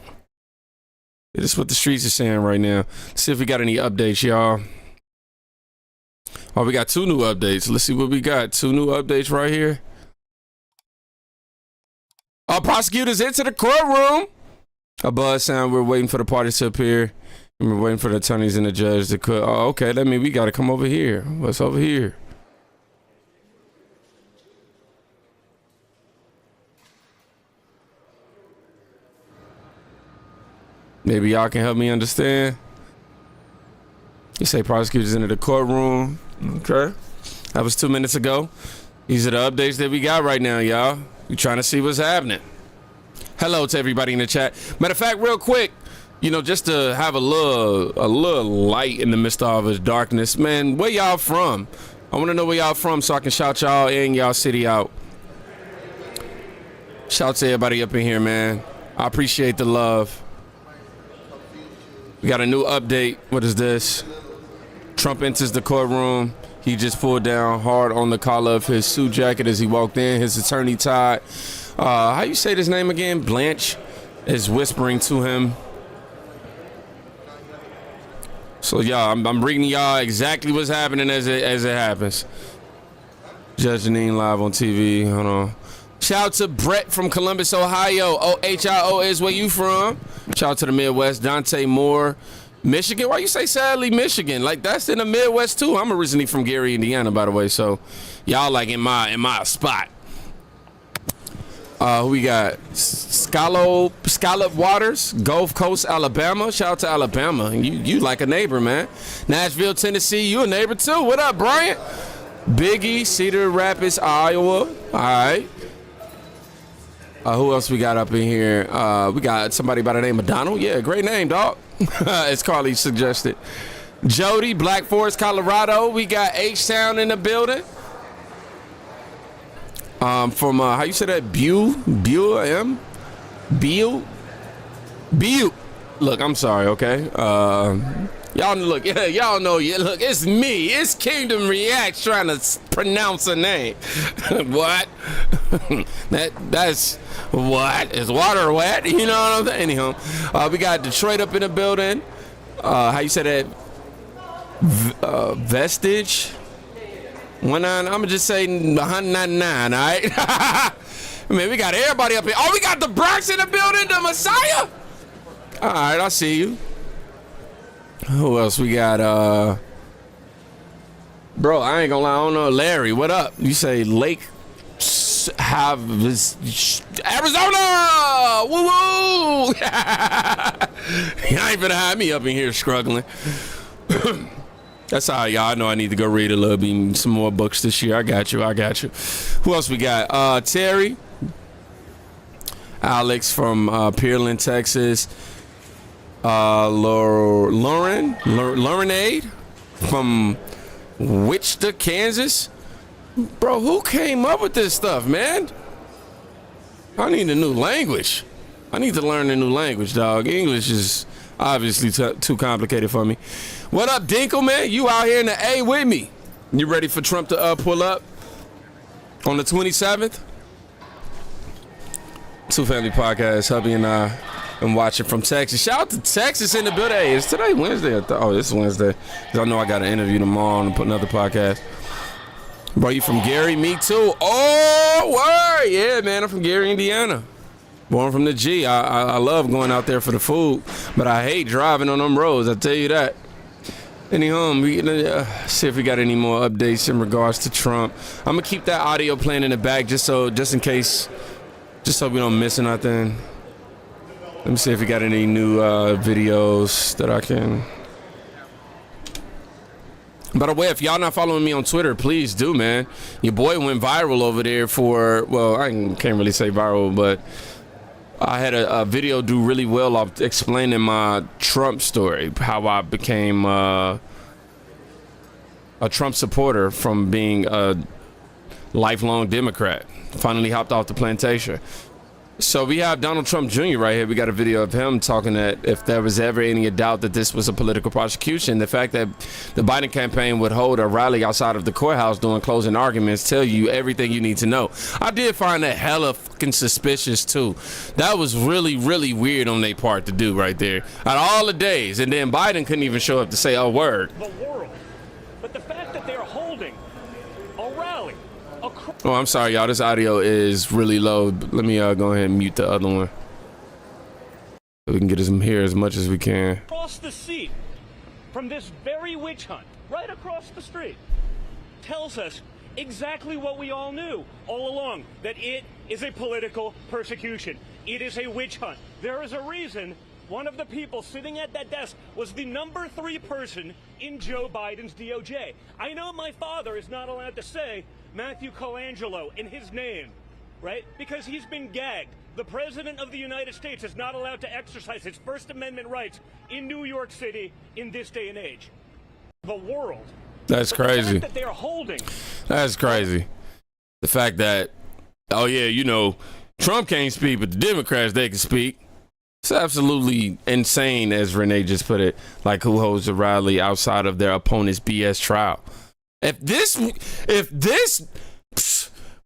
This is what the streets are saying right now. Let's see if we got any updates, y'all. Oh, we got 2 new updates. Let's see what we got. 2 new updates right here. Our prosecutors into the courtroom. A buzz sound. We're waiting for the parties to appear. And we're waiting for the attorneys and the judge to cut. Oh, okay. That means we got to come over here. What's over here? Maybe y'all can help me understand. You say prosecutors into the courtroom. Okay. That was 2 minutes ago. These are the updates that we got right now, y'all. We trying to see what's happening. Hello to everybody in the chat. Matter of fact, real quick, you know, just to have a little light in the midst of all this darkness, man, where y'all from? I want to know where y'all from so I can shout y'all and y'all city out. Shout to everybody up in here, man. I appreciate the love. We got a new update. What is this? Trump enters the courtroom. He just pulled down hard on the collar of his suit jacket as he walked in. His attorney, Todd, how you say his name again? Blanche is whispering to him. So, y'all, I'm reading y'all exactly what's happening as it happens. Judge Janine live on TV. Hold on. Shout out to Brett from Columbus, Ohio. OHIO is where you from. Shout out to the Midwest. Dante Moore, Michigan. Why you say sadly Michigan? Like, that's in the Midwest too. I'm originally from Gary, Indiana, by the way. So y'all like in my spot. Who we got? Scallop Waters, Gulf Coast, Alabama. Shout out to Alabama. You like a neighbor, man. Nashville, Tennessee. You a neighbor too. What up, Bryant? Biggie, Cedar Rapids, Iowa. All right. Who else we got up in here? We got somebody by the name of Donald. Yeah, great name, dog. As Carly suggested. Jody, Black Forest, Colorado. We got H-Town in the building. From, how you say that? Butte. Look, I'm sorry, okay? Y'all look, y'all know, look, it's me. It's Kingdom Reacts trying to pronounce a name. What? That's what? Is water wet? You know what I'm saying? Anyhow, we got Detroit up in the building. How you say that? Vestige? 19. I'm gonna just say 199. All right. Man, we got everybody up here. Oh, we got the Bronx in the building. The Messiah. All right, I see you. Who else we got? Bro, I ain't gonna lie, I don't know. Larry, what up? You say Lake have this Arizona. Woo woo. Y'all ain't gonna have me up in here struggling. That's all right, y'all. I know I need to go read a little bit, some more books this year. I got you. Who else we got? Terry, Alex from Pearland, Texas. Laurenade from Wichita, Kansas. Bro, who came up with this stuff, man? I need a new language. I need to learn a new language, dog. English is obviously too complicated for me. What up, Dinkle, man? You out here in the A with me. You ready for Trump to pull up on the 27th? Two Family Podcast, hubby and I. I'm watching from Texas. Shout out to Texas in the building. Hey, is today Wednesday? Oh, this is Wednesday. I know I got an interview tomorrow and put another podcast. Bro, you from Gary? Me too. Oh, word. Yeah, man, I'm from Gary, Indiana. Born from the G. I love going out there for the food, but I hate driving on them roads. I tell you that. Anyhow, see if we got any more updates in regards to Trump. I'm gonna keep that audio playing in the back just in case, just so we don't miss nothing. Let me see if we got any new videos that I can. By the way, if y'all not following me on Twitter, please do, man. Your boy went viral over there for, well, I can't really say viral, but I had a video do really well of explaining my Trump story, how I became a Trump supporter from being a lifelong Democrat. Finally hopped off the plantation. So we have Donald Trump Jr. right here. We got a video of him talking that if there was ever any doubt that this was a political prosecution, the fact that the Biden campaign would hold a rally outside of the courthouse doing closing arguments tell you everything you need to know. I did find that hella fucking suspicious too. That was really, really weird on their part to do right there. Out of all the days, and then Biden couldn't even show up to say a word. The world. But the fact that they're holding a rally. Oh, I'm sorry, y'all. This audio is really low. Let me go ahead and mute the other one so we can get him here as much as we can. Across the seat from this very witch hunt, right across the street, tells us exactly what we all knew all along, that it is a political persecution. It is a witch hunt. There is a reason one of the people sitting at that desk was the number 3 person in Joe Biden's DOJ. I know my father is not allowed to say Matthew Colangelo in his name, right? Because he's been gagged. The President of the United States is not allowed to exercise his First Amendment rights in New York City in this day and age. The world. That's crazy. The fact that they're holding. That's crazy. The fact that, oh yeah, you know, Trump can't speak, but the Democrats, they can speak. It's absolutely insane, as Renee just put it, like who holds a rally outside of their opponent's BS trial. If this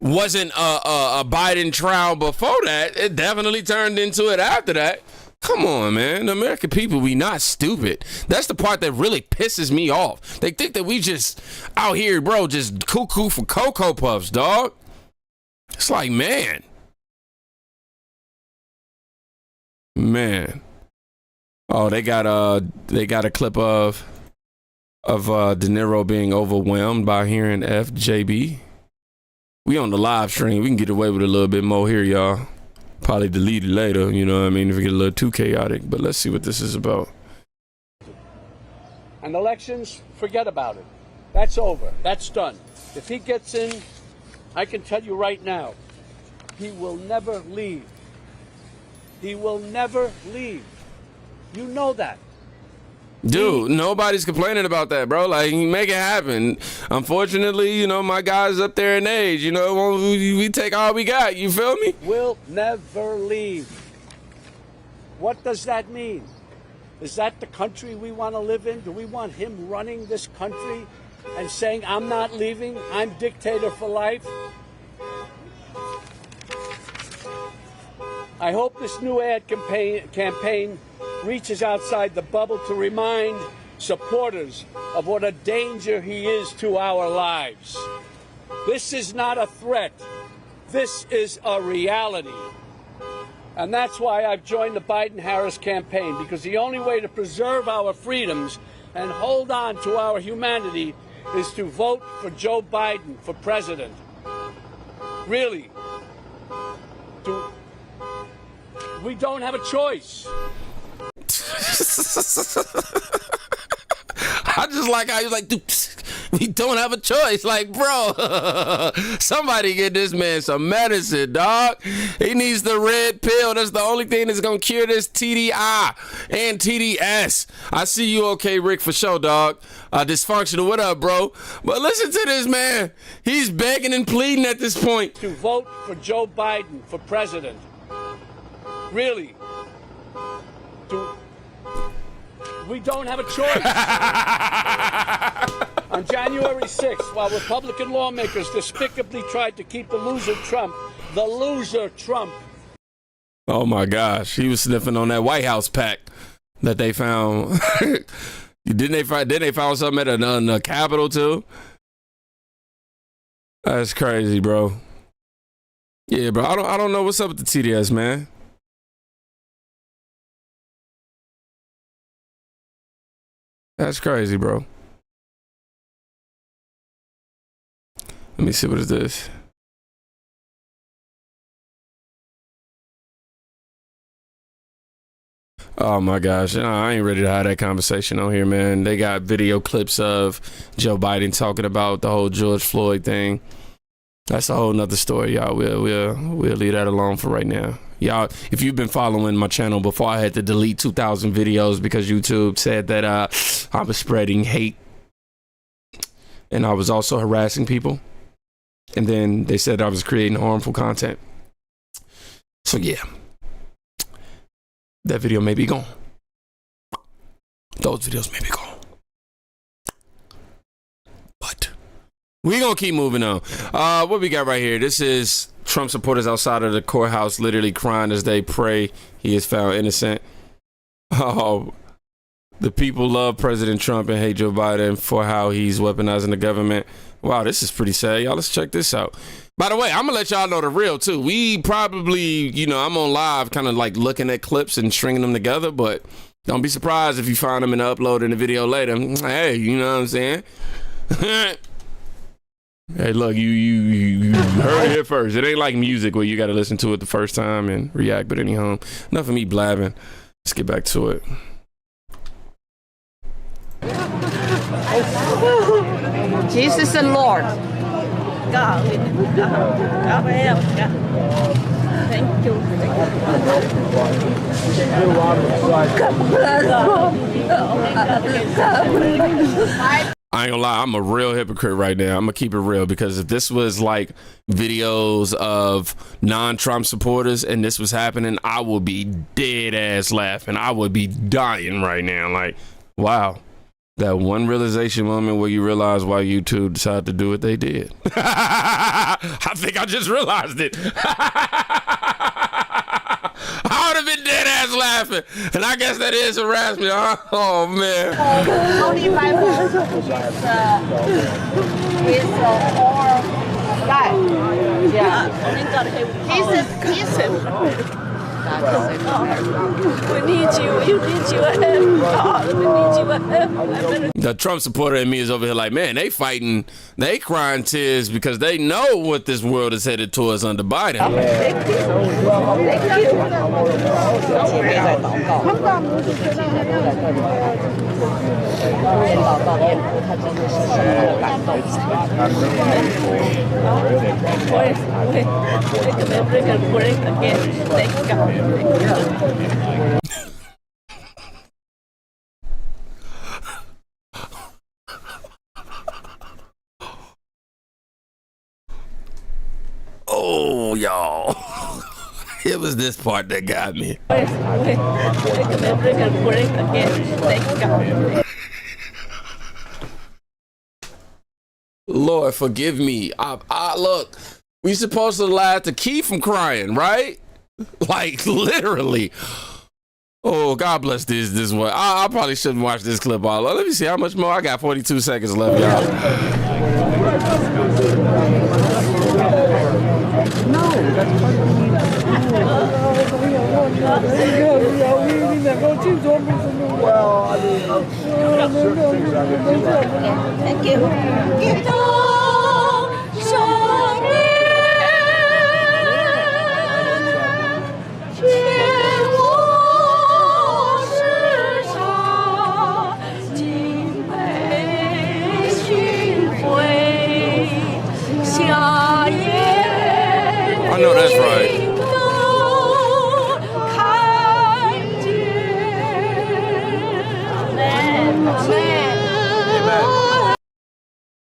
wasn't a Biden trial before that, it definitely turned into it after that. Come on, man. The American people, we not stupid. That's the part that really pisses me off. They think that we just out here, bro, just cuckoo for Cocoa Puffs, dog. It's like, man. Oh, they got a clip of De Niro being overwhelmed by hearing FJB. We on the live stream. We can get away with a little bit more here, y'all. Probably delete it later, you know what I mean, if we get a little too chaotic. But let's see what this is about. And elections, forget about it. That's over. That's done. If he gets in, I can tell you right now, he will never leave. He will never leave. You know that. Dude, nobody's complaining about that, bro. Like, make it happen. Unfortunately, you know, my guys up there in age, you know, we take all we got. You feel me? Will never leave. What does that mean? Is that the country we want to live in? Do we want him running this country and saying, I'm not leaving, I'm dictator for life? I hope this new ad campaign reaches outside the bubble to remind supporters of what a danger he is to our lives. This is not a threat. This is a reality. And that's why I've joined the Biden-Harris campaign, because the only way to preserve our freedoms and hold on to our humanity is to vote for Joe Biden for president. Really. We don't have a choice. I just like how you're like, dude, we don't have a choice. Like, bro, somebody get this man some medicine, dog. He needs the red pill. That's the only thing that's gonna cure this TDI and TDS. I see you okay, Rick, for sure, dog. Dysfunctional, what up, bro? But listen to this, man. He's begging and pleading at this point to vote for Joe Biden for president. Really. We don't have a choice. On January 6th, while Republican lawmakers despicably tried to keep the loser Trump. Oh my gosh, he was sniffing on that White House pack that they found. Didn't they find something at the Capitol too? That's crazy, bro. Yeah, bro. I don't know what's up with the TDS, man. That's crazy, bro. Let me see, what is this? Oh my gosh, I ain't ready to have that conversation on here, man. They got video clips of Joe Biden talking about the whole George Floyd thing. That's a whole nother story, y'all. We'll leave that alone for right now. Y'all, if you've been following my channel before, I had to delete 2,000 videos because YouTube said that I was spreading hate and I was also harassing people. And then they said I was creating harmful content. So yeah, that video may be gone. Those videos may be gone. But we're going to keep moving on. What we got right here? This is Trump supporters outside of the courthouse literally crying as they pray he is found innocent. Oh, the people love President Trump and hate Joe Biden for how he's weaponizing the government. Wow, this is pretty sad. Y'all, let's check this out. By the way, I'm going to let y'all know the real, too. We probably, I'm on live kind of like looking at clips and stringing them together, but don't be surprised if you find them and upload in the video later. Hey, you know what I'm saying? Hey, look, you heard it here first. It ain't like music where you got to listen to it the first time and react. But anyhow, enough of me blabbing. Let's get back to it. Jesus the Lord. God, thank you. I ain't gonna lie, I'm a real hypocrite right now. I'm gonna keep it real, because if this was like videos of non-Trump supporters and this was happening, I would be dead ass laughing. I would be dying right now. Like, wow. That one realization moment where you realize why YouTube decided to do what they did. I think I just realized it. I would have been dead ass laughing. And I guess that is harassment. Oh, man. Only Bible is a poor guy. Yeah. He's him. We need you. You need your help. God, we need your help. The Trump supporter in me is over here like, man, they fighting, they crying tears because they know what this world is headed towards under Biden. Thank you. Thank God. Oh, y'all. It was this part that got me. Lord, forgive me. I look, we supposed to laugh to keep from crying, right? Like, literally. Oh, God bless this one. I probably shouldn't watch this clip all. Let me see how much more. I got 42 seconds left, y'all. Well, I mean, certain things I can do right. Thank you. I know that's right.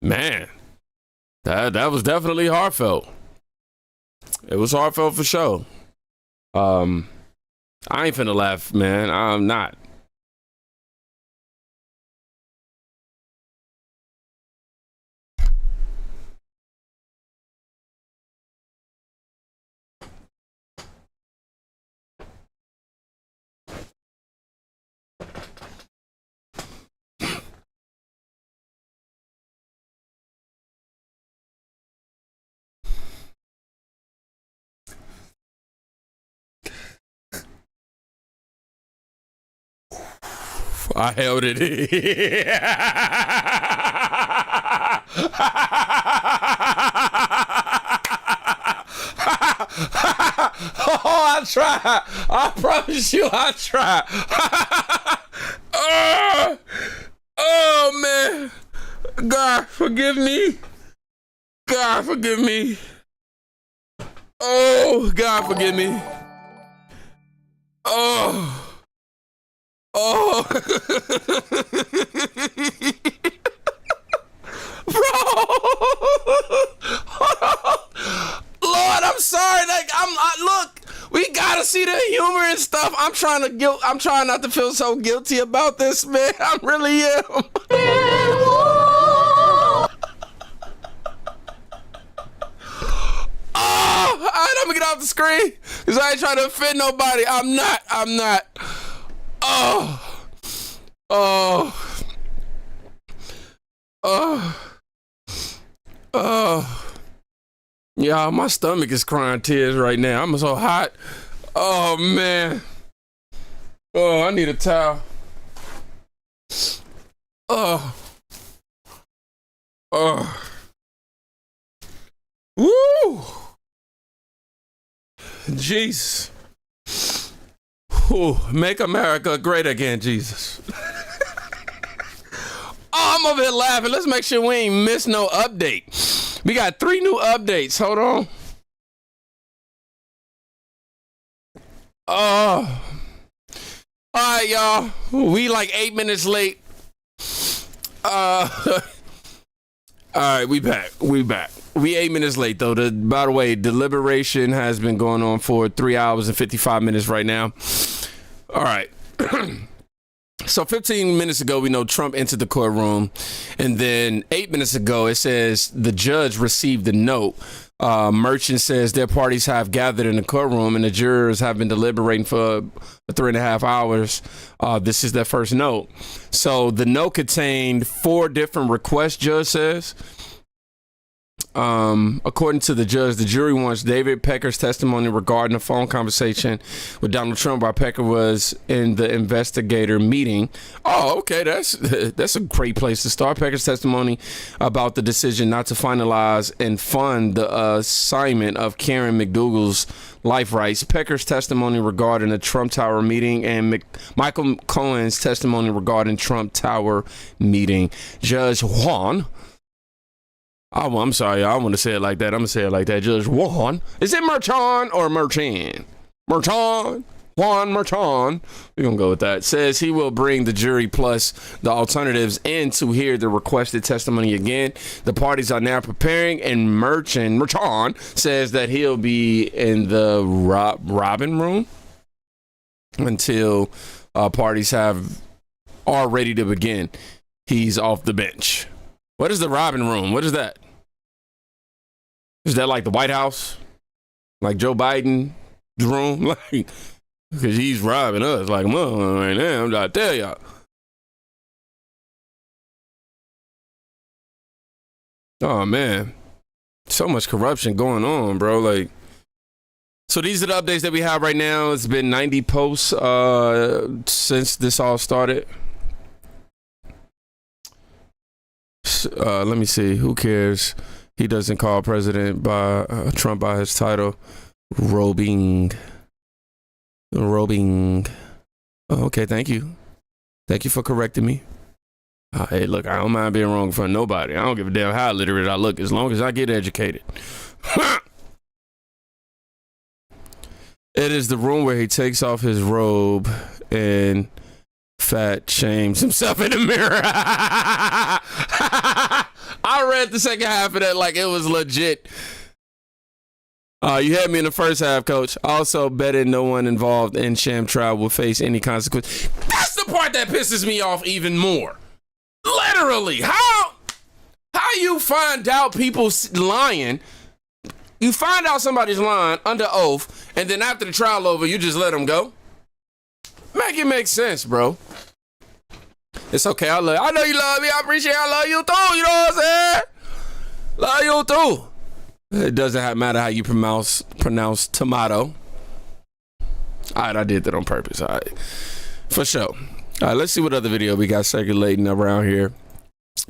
Man, that was definitely heartfelt. It was heartfelt for sure. I ain't finna laugh, man. I'm not. I held it in. Oh, I tried. I promise you I tried. Oh, man. God, forgive me. God, forgive me. Oh, God, forgive me. Oh. Oh, bro, Lord, I'm sorry. Like, look, we gotta see the humor and stuff. I'm trying not to feel so guilty about this, man. I really am. Oh, all right, I'm gonna get off the screen because I ain't trying to offend nobody. I'm not. Yeah, my stomach is crying tears right now. I'm so hot. Oh, man. Oh, I need a towel. Oh. Woo. Jesus. Ooh, make America great again, Jesus. Oh, I'm over here laughing. Let's make sure we ain't missed no update. We got 3 new updates. Hold on. Oh. All right, y'all. We like 8 minutes late. All right, we back. We 8 minutes late, though. By the way, deliberation has been going on for 3 hours and 55 minutes right now. All right. So 15 minutes ago, we know Trump entered the courtroom. And then 8 minutes ago, it says the judge received a note. Merchant says their parties have gathered in the courtroom and the jurors have been deliberating for 3.5 hours. This is their first note. So the note contained 4 different requests, judge says. According to the judge, the jury wants David Pecker's testimony regarding a phone conversation with Donald Trump while Pecker was in the investigator meeting. Oh, okay, that's a great place to start. Pecker's testimony about the decision not to finalize and fund the assignment of Karen McDougal's life rights. Pecker's testimony regarding the Trump Tower meeting and Michael Cohen's testimony regarding Trump Tower meeting. Judge Juan. Oh, I'm sorry. I want to say it like that. I'm going to say it like that. Judge Juan. Is it Merchan or Merchan? Merchan? Juan Merchan, we're going to go with that, says he will bring the jury plus the alternatives in to hear the requested testimony again. The parties are now preparing, and Merchan says that he'll be in the Robin room until parties are ready to begin. He's off the bench. What is the Robin room? What is that? Is that like the White House? Like Joe Biden's room? Like, because he's robbing us like mother right now. I'm trying to tell y'all. Oh, man. So much corruption going on, bro. Like, so these are the updates that we have right now. It's been 90 posts since this all started. Let me see. Who cares? He doesn't call President Trump by his title. Robing. Oh, okay, thank you. Thank you for correcting me. Hey, look, I don't mind being wrong for nobody. I don't give a damn how illiterate I look as long as I get educated. It is the room where he takes off his robe and fat shames himself in the mirror. I read the second half of that like it was legit. You had me in the first half, Coach. Also, betting no one involved in sham trial will face any consequence. That's the part that pisses me off even more. Literally, how you find out people's lying? You find out somebody's lying under oath, and then after the trial over, you just let them go? Make it make sense, bro. It's okay. I know you love me. I appreciate it. I love you too. You know what I'm saying? Love you too. It doesn't matter how you pronounce tomato. All right, I did that on purpose. All right, for sure. All right, let's see what other video we got circulating around here.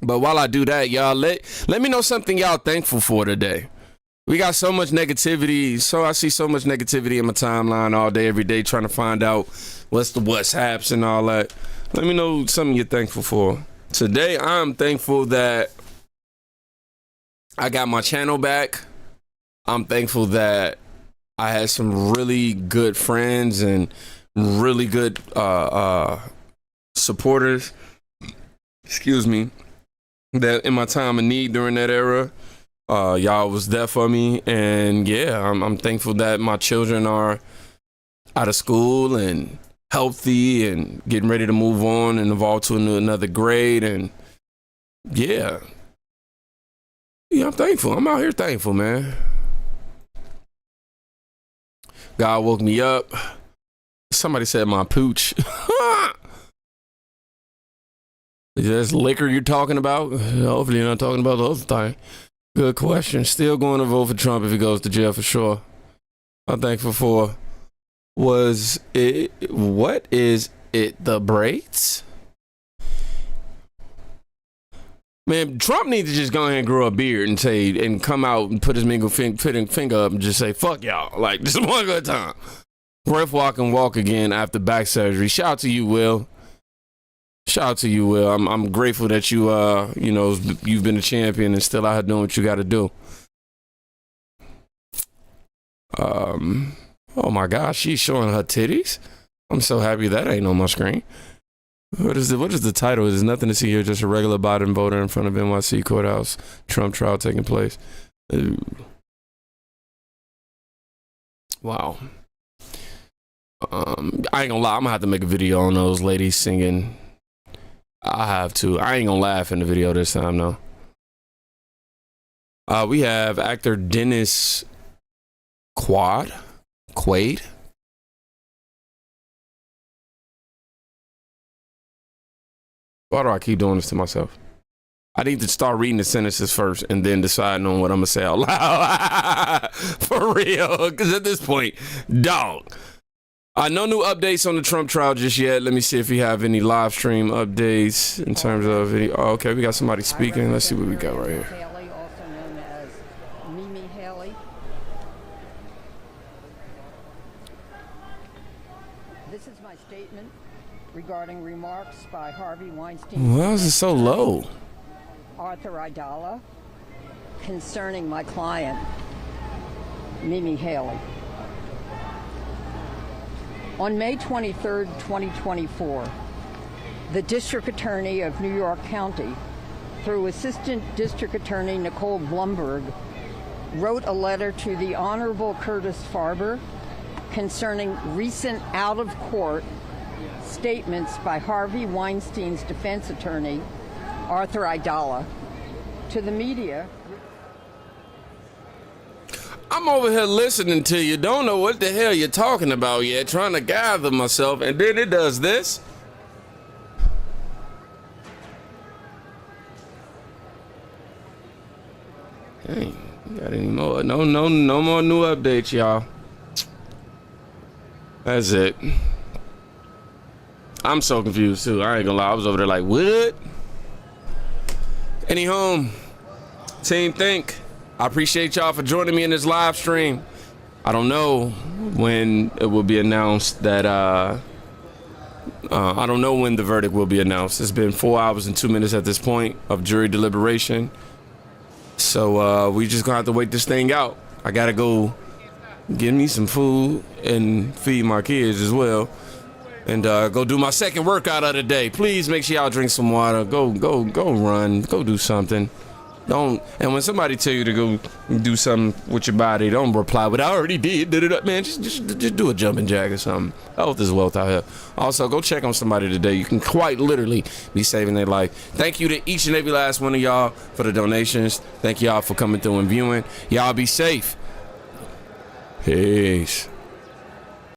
But while I do that, y'all, let me know something y'all thankful for today. We got so much negativity. So I see so much negativity in my timeline all day, every day, trying to find out what's the WhatsApps and all that. Let me know something you're thankful for. Today, I'm thankful that I got my channel back. I'm thankful that I had some really good friends and really good supporters. Excuse me. That in my time of need during that era, y'all was there for me. And yeah, I'm thankful that my children are out of school and healthy and getting ready to move on and evolve to another grade. And yeah, I'm thankful. I'm out here thankful, man. God woke me up. Somebody said my pooch. Is this liquor you're talking about? Hopefully you're not talking about the other thing. Good question. Still going to vote for Trump if he goes to jail for sure. I'm thankful for what is it, the braids? Man, Trump needs to just go ahead and grow a beard and come out and put his finger up and just say, fuck y'all. Like, just one good time. Breath walk and walk again after back surgery. Shout out to you, Will. Shout out to you, Will. I'm grateful that you've been a champion and still out here doing what you got to do. Oh my gosh, she's showing her titties. I'm so happy that ain't on my screen. What is the title? There's nothing to see here, just a regular Biden voter in front of NYC courthouse. Trump trial taking place. Ooh. Wow. I ain't gonna lie, I'm gonna have to make a video on those ladies singing. I have to. I ain't gonna laugh in the video this time, though. We have actor Dennis Quaid. Why do I keep doing this to myself? I need to start reading the sentences first and then deciding on what I'm gonna say out loud. For real, because at this point, dog. No new updates on the Trump trial just yet. Let me see if we have any live stream updates in terms of video. Oh, okay, we got somebody speaking. Let's see what we got right here. Haley, also known as Mimi Haley. This is my statement regarding remarks by Harvey Weinstein. Why is it so low? Arthur Aidala concerning my client, Mimi Haley. On May 23, 2024, the District Attorney of New York County, through Assistant District Attorney Nicole Blumberg, wrote a letter to the Honorable Curtis Farber concerning recent out-of-court statements by Harvey Weinstein's defense attorney, Arthur Aidala, to the media. I'm over here listening to you, don't know what the hell you're talking about yet, trying to gather myself, and then it does this. Hey, you got any more? No more new updates, y'all. That's it. I'm so confused too. I ain't gonna lie. I was over there like, what? Any home? Team Think. I appreciate y'all for joining me in this live stream. I don't know when it will be announced that I don't know when the verdict will be announced. It's been 4 hours and 2 minutes at this point of jury deliberation. So we just gonna have to wait this thing out. I gotta go get me some food and feed my kids as well. And go do my second workout of the day. Please make sure y'all drink some water. Go run. Go do something. And when somebody tell you to go do something with your body, don't reply with, I already did. Man, just do a jumping jack or something. Health is wealth out here. Also, go check on somebody today. You can quite literally be saving their life. Thank you to each and every last one of y'all for the donations. Thank y'all for coming through and viewing. Y'all be safe. Peace.